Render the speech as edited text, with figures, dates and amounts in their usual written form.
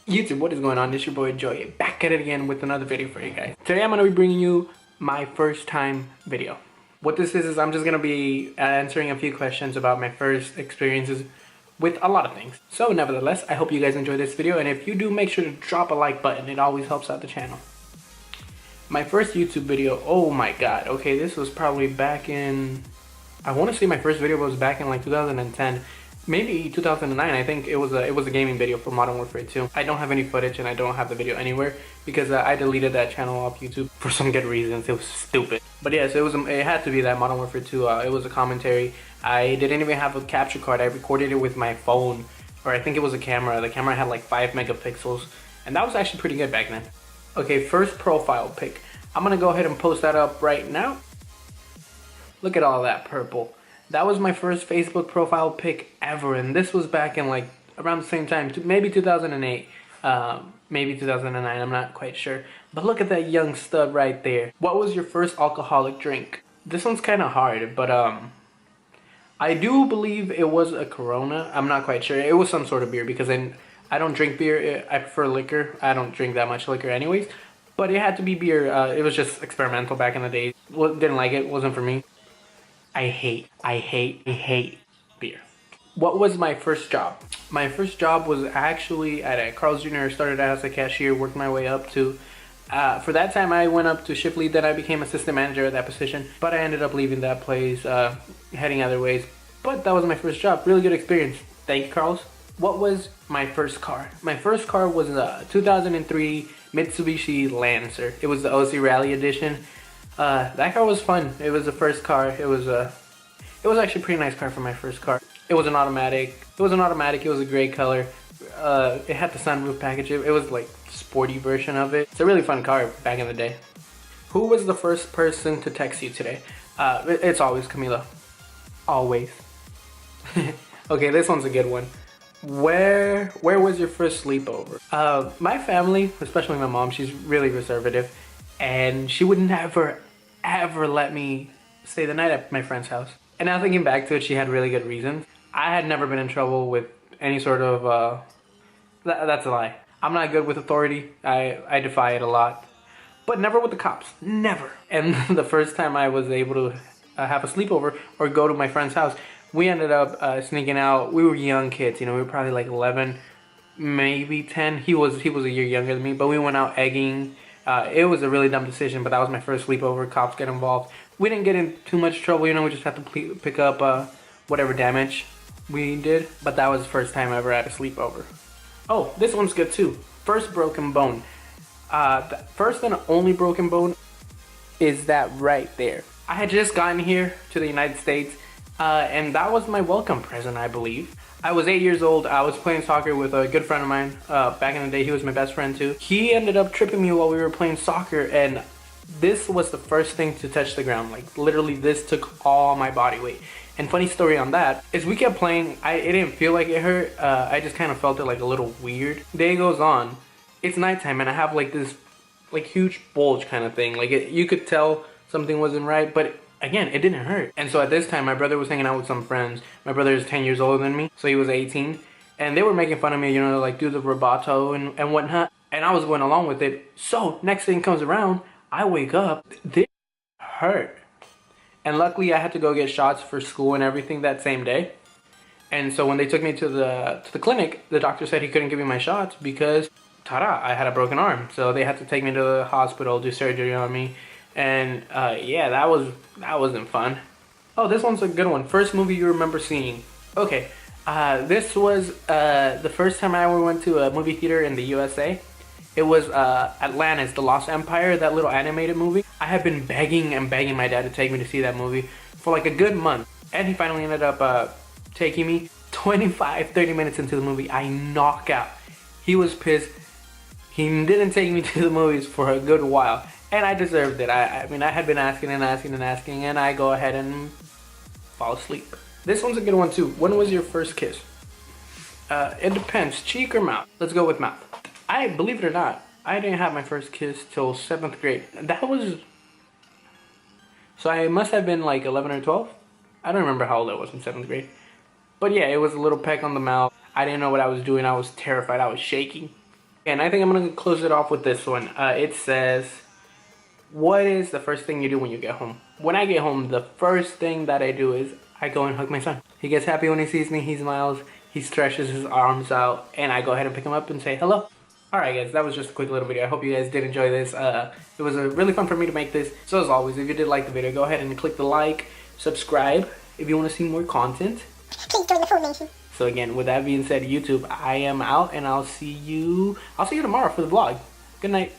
YouTube, what is going on? It's your boy Joey, back at it again with another video for you guys. Today I'm going to be bringing you my first time video. What this is I'm just going to be answering a few questions about my first experiences with a lot of things. So nevertheless, I hope you guys enjoy this video, and if you do, make sure to drop a like button. It always helps out the channel. My first YouTube video, oh my god, okay, this was probably back in, I want to say my first video was back in like 2010. Maybe 2009. I think it was a gaming video for Modern Warfare 2. I don't have any footage and I don't have the video anywhere because I deleted that channel off YouTube for some good reasons. It was stupid. But yeah, so it had to be that Modern Warfare 2. It was a commentary. I didn't even have a capture card. I recorded it with my phone, or I think it was a camera. The camera had like 5 megapixels, and that was actually pretty good back then. Okay, first profile pic. I'm gonna go ahead and post that up right now. Look at all that purple. That was my first Facebook profile pic ever, and this was back in like around the same time, maybe 2008, maybe 2009, I'm not quite sure. But look at that young stud right there. What was your first alcoholic drink? This one's kind of hard, but I do believe it was a Corona. I'm not quite sure. It was some sort of beer because I don't drink beer. I prefer liquor. I don't drink that much liquor anyways. But it had to be beer. It was just experimental back in the day. Didn't like it. Wasn't for me. I hate beer. What was my first job? My first job was actually at a Carl's Jr. Started as a cashier, worked my way up to, for that time I went up to shift lead, then I became assistant manager at that position, but I ended up leaving that place, heading other ways. But that was my first job, really good experience. Thank you, Carl's. What was my first car? My first car was a 2003 Mitsubishi Lancer. It was the OC Rally Edition. That car was fun. It was the first car. It was actually a pretty nice car for my first car. It was an automatic. It was a gray color. It had the sunroof package. It was like sporty version of it. It's a really fun car back in the day. Who was the first person to text you today? It's always Camila. Always. Okay, this one's a good one. Where was your first sleepover? My family, especially my mom, she's really reservative, and she would never ever let me stay the night at my friend's house. And now thinking back to it, she had really good reasons. I had never been in trouble with any sort of that's a lie. I'm not good with authority. I defy it a lot, but never with the cops, never. And the first time I was able to have a sleepover or go to my friend's house, we ended up sneaking out. We were young kids, you know, we were probably like 11, maybe 10. He was a year younger than me, but we went out egging. It was a really dumb decision, but that was my first sleepover. Cops get involved. We didn't get in too much trouble, you know, we just had to pick up whatever damage we did. But that was the first time I ever had a sleepover. Oh, this one's good too. First broken bone. The first and only broken bone is that right there. I had just gotten here to the United States, and that was my welcome present, I believe. I was 8 years old. I was playing soccer with a good friend of mine. Back in the day, he was my best friend too. He ended up tripping me while we were playing soccer, and this was the first thing to touch the ground. Like literally, this took all my body weight. And funny story on that is we kept playing. It didn't feel like it hurt. I just kind of felt it like a little weird. Day goes on. It's nighttime, and I have like this like huge bulge kind of thing. Like you could tell something wasn't right, but again, it didn't hurt. And so at this time, my brother was hanging out with some friends. My brother is 10 years older than me, so he was 18. And they were making fun of me, you know, like do the rubato and whatnot. And I was going along with it. So next thing comes around, I wake up, this hurt. And luckily I had to go get shots for school and everything that same day. And so when they took me to the clinic, the doctor said he couldn't give me my shots because, ta-da, I had a broken arm. So they had to take me to the hospital, do surgery on me. And yeah, that wasn't fun. Oh, this one's a good one. First movie you remember seeing? Okay, this was the first time I ever went to a movie theater in the USA. It was Atlantis, The Lost Empire, that little animated movie. I had been begging and begging my dad to take me to see that movie for like a good month. And he finally ended up taking me. 25-30 minutes into the movie, I knock out. He was pissed. He didn't take me to the movies for a good while. And I deserved it. I mean, I had been asking and asking and asking, and I go ahead and fall asleep. This one's a good one too. When was your first kiss? It depends, cheek or mouth. Let's go with mouth. I believe it or not, I didn't have my first kiss till 7th grade. That was, so I must have been like 11 or 12. I don't remember how old I was in 7th grade. But yeah, it was a little peck on the mouth. I didn't know what I was doing. I was terrified. I was shaking. And I think I'm gonna close it off with this one. It says, what is the first thing you do when you get home? When I get home, the first thing that I do is I go and hug my son. He gets happy when he sees me, he smiles, he stretches his arms out, and I go ahead and pick him up and say hello. Alright guys, that was just a quick little video. I hope you guys did enjoy this. It was really fun for me to make this. So as always, if you did like the video, go ahead and click the like, subscribe if you want to see more content. Please join the formation. So again, with that being said, YouTube, I am out, and I'll see you tomorrow for the vlog. Good night.